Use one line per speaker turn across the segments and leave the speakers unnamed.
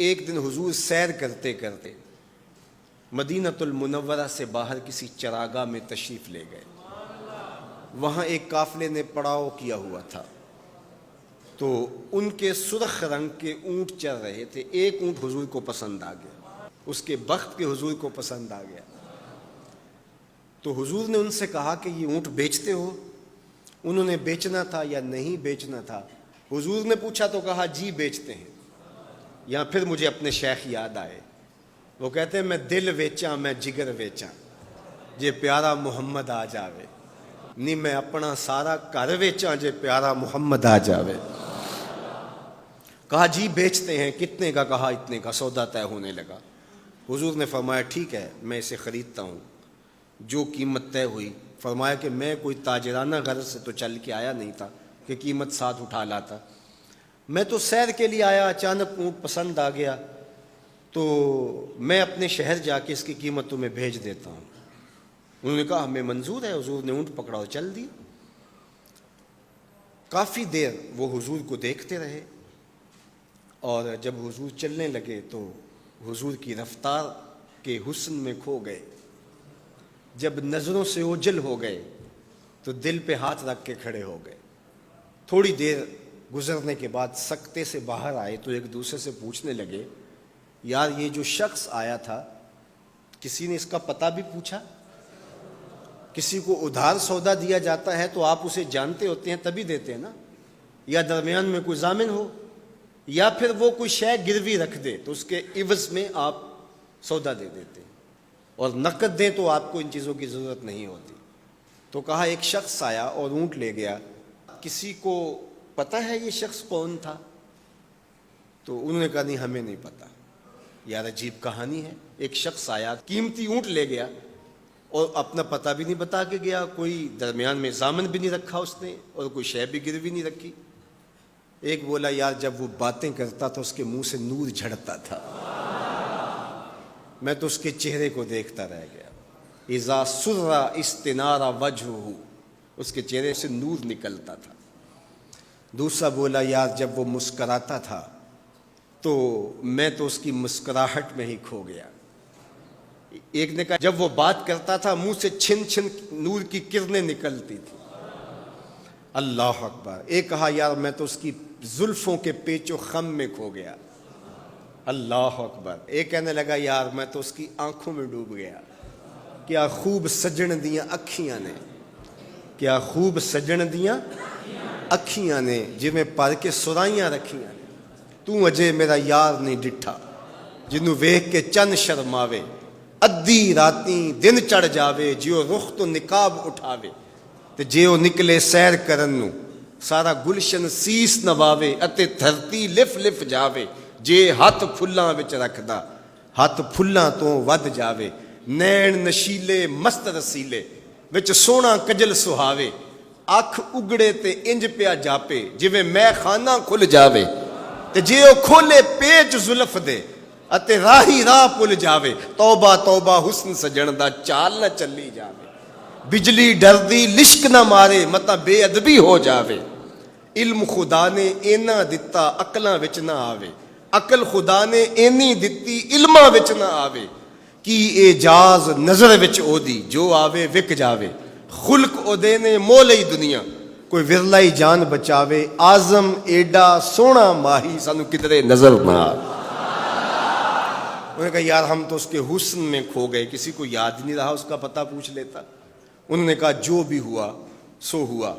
ایک دن حضور سیر کرتے کرتے مدینۃ المنورہ سے باہر کسی چراگاہ میں تشریف لے گئے. وہاں ایک قافلے نے پڑاؤ کیا ہوا تھا، تو ان کے سرخ رنگ کے اونٹ چل رہے تھے. ایک اونٹ حضور کو پسند آ گیا، اس کے بخت کے حضور کو پسند آ گیا. تو حضور نے ان سے کہا کہ یہ اونٹ بیچتے ہو؟ انہوں نے بیچنا تھا یا نہیں بیچنا تھا. حضور نے پوچھا تو کہا جی بیچتے ہیں. یا پھر مجھے اپنے شیخ یاد آئے، وہ کہتے ہیں میں دل ویچاں میں جگر ویچاں جے پیارا محمد آ جاوے، نہیں میں اپنا سارا گھر ویچاں جے پیارا محمد آ جاوے. کہا جی بیچتے ہیں. کتنے کا؟ کہا اتنے کا. سودا طے ہونے لگا. حضور نے فرمایا ٹھیک ہے میں اسے خریدتا ہوں. جو قیمت طے ہوئی، فرمایا کہ میں کوئی تاجرانہ غرض سے تو چل کے آیا نہیں تھا کہ قیمت ساتھ اٹھا لاتا. میں تو سیر کے لیے آیا، اچانک اونٹ پسند آ گیا، تو میں اپنے شہر جا کے اس کی قیمت تمہیں بھیج دیتا ہوں. انہوں نے کہا ہمیں منظور ہے. حضور نے اونٹ پکڑا اور چل دی. کافی دیر وہ حضور کو دیکھتے رہے، اور جب حضور چلنے لگے تو حضور کی رفتار کے حسن میں کھو گئے. جب نظروں سے اوجھل ہو گئے تو دل پہ ہاتھ رکھ کے کھڑے ہو گئے. تھوڑی دیر گزرنے کے بعد سکتے سے باہر آئے تو ایک دوسرے سے پوچھنے لگے یار یہ جو شخص آیا تھا کسی نے اس کا پتہ بھی پوچھا؟ کسی کو ادھار سودا دیا جاتا ہے تو آپ اسے جانتے ہوتے ہیں تبھی دیتے ہیں نا، یا درمیان میں کوئی ضامن ہو، یا پھر وہ کوئی شے گروی رکھ دے تو اس کے عوض میں آپ سودا دے دیتے ہیں، اور نقد دیں تو آپ کو ان چیزوں کی ضرورت نہیں ہوتی. تو کہا ایک شخص آیا اور اونٹ لے گیا. کسی کو پتہ ہے یہ شخص کون تھا؟ تو انہوں نے کہا نہیں ہمیں نہیں پتہ. یار عجیب کہانی ہے. ایک شخص آیا، قیمتی اونٹ لے گیا اور اپنا پتہ بھی نہیں بتا کے گیا، کوئی درمیان میں ضامن بھی نہیں رکھا اس نے، اور کوئی شے بھی گروی نہیں رکھی. ایک بولا یار جب وہ باتیں کرتا تھا اس کے منہ سے نور جھڑتا تھا، میں تو اس کے چہرے کو دیکھتا رہ گیا. اذا سر استنار وجہہ، اس کے چہرے سے نور نکلتا تھا. دوسرا بولا یار جب وہ مسکراتا تھا تو میں تو اس کی مسکراہٹ میں ہی کھو گیا. ایک نے کہا جب وہ بات کرتا تھا منہ سے چھن چھن نور کی کرنیں نکلتی تھی. اللہ اکبر. ایک کہا یار میں تو اس کی زلفوں کے پیچ و خم میں کھو گیا. اللہ اکبر. ایک کہنے لگا یار میں تو اس کی آنکھوں میں ڈوب گیا. کیا خوب سجن دیاں اکھیاں نے، کیا خوب سجن دیاں اکھیاں نے جویں پر کے سرائیاں رکھیاں نے. تو اجے میرا یار نہیں ڈٹھا جنوں ویکھ کے چن شرماوے. ادھی راتیں دن چڑھ جاوے جیو رخ تو نقاب اٹھاوے. تے جیو نکلے سیر کرن نو سارا گلشن سیس نواوے. اتے دھرتی لف لف جاوے جے ہاتھ پھلاں وچ رکھدا ہاتھ پھلاں تو ود جاوے. نین نشیلے مست رسیلے وچ سونا کجل سہاوے. اکھ اگڑے تے انج پیا جاپے جویں میں خانہ کھل جاوے. تے جے او کھولے پیچ زلف دے اتے راہی راہ پل جاوے. توبہ توبہ حسن سجن دا چال نہ چلی جاوے. بجلی ڈردی لشک نہ مارے متا بے ادبی ہو جاوے. علم خدا نے اینا دتا عقلاں وچ نہ آوے. عقل خدا نے اینی دتی علماں وچ نہ آوے. کی اعجاز نظر وچ او دی جو آوے وک جاوے. خلق او دے نے مولئی دنیا کوئی ورلائی جان بچاوے. آزم ایڈا سونا ماہی سانو کدرے نظر نہ آوے. انہوں نے کہا یار ہم تو اس کے حسن میں کھو گئے، کسی کو یاد نہیں رہا اس کا پتہ پوچھ لیتا. انہوں نے کہا جو بھی ہوا سو ہوا.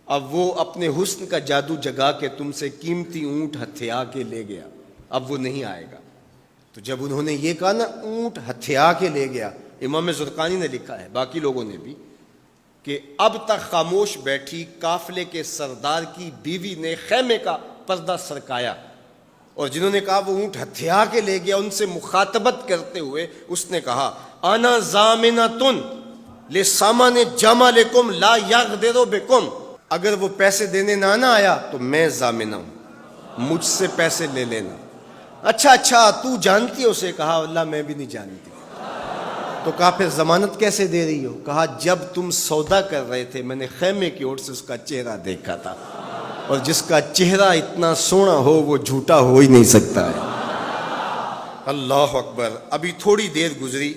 اب وہ اپنے حسن کا جادو جگا کے تم سے قیمتی اونٹ ہتھیا کے لے گیا، اب وہ نہیں آئے گا. تو جب انہوں نے یہ کہا نا اونٹ ہتھیا کے لے گیا، امام زرقانی نے لکھا ہے باقی لوگوں نے بھی کہ اب تک خاموش بیٹھی قافلے کے سردار کی بیوی نے خیمے کا پردہ سرکایا، اور جنہوں نے کہا وہ اونٹ ہتھیا کے لے گیا ان سے مخاطبت کرتے ہوئے اس نے کہا انا ضامنۃ لسامان جمالکم لا یغدر بکم. اگر وہ پیسے دینے نہ آیا تو میں ضامنہ ہوں، مجھ سے پیسے لے لینا. اچھا تو جانتی ہو؟ اسے کہا اللہ میں بھی نہیں جانتی. تو کہا پھر ضمانت کیسے دے رہی ہو؟ کہا جب تم سودا کر رہے تھے میں نے خیمے کی اوٹ سے اس کا چہرہ دیکھا تھا، اور جس کا چہرہ اتنا سونا ہو وہ جھوٹا ہو ہی نہیں سکتا ہے. اللہ اکبر. ابھی تھوڑی دیر گزری.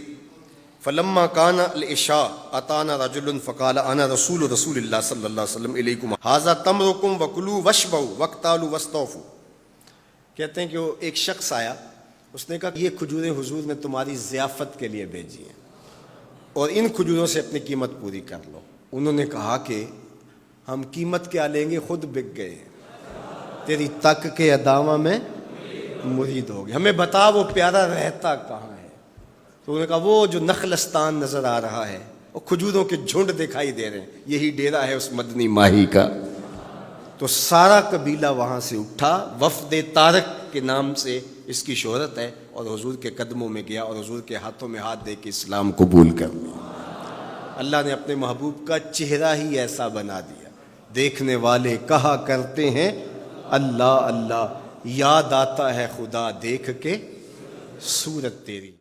فلما کان العشاء اتانا رجل فقال انا رسول اللہ صلی اللہ علیہ وسلم الیکم ھذا تمرکم وکلوا واشبعوا واقتالوا واستوفوا. کہتے ہیں کہ وہ ایک شخص آیا, اس نے کہا کہ یہ کھجوریں حضور نے تمہاری ضیافت کے لیے بھیجی ہیں اور ان کھجوروں سے اپنی قیمت پوری کر لو. انہوں نے کہا کہ ہم قیمت کیا لیں گے, خود بک گئے, تیری تک کے ادامہ میں مرید ہو گئے, ہمیں بتا وہ پیارا رہتا کہاں ہے. تو انہوں نے کہا وہ جو نخلستان نظر آ رہا ہے, وہ کھجوروں کے جھنڈ دکھائی دے رہے ہیں, یہی ڈیرا ہے اس مدنی ماہی کا. تو سارا قبیلہ وہاں سے اٹھا, وفد طارق کے نام سے اس کی شہرت ہے, اور حضور کے قدموں میں گیا اور حضور کے ہاتھوں میں ہاتھ دے کے اسلام قبول کر لیا. اللہ نے اپنے محبوب کا چہرہ ہی ایسا بنا دیا, دیکھنے والے کہا کرتے ہیں اللہ اللہ, یاد آتا ہے خدا دیکھ کے صورت تیری.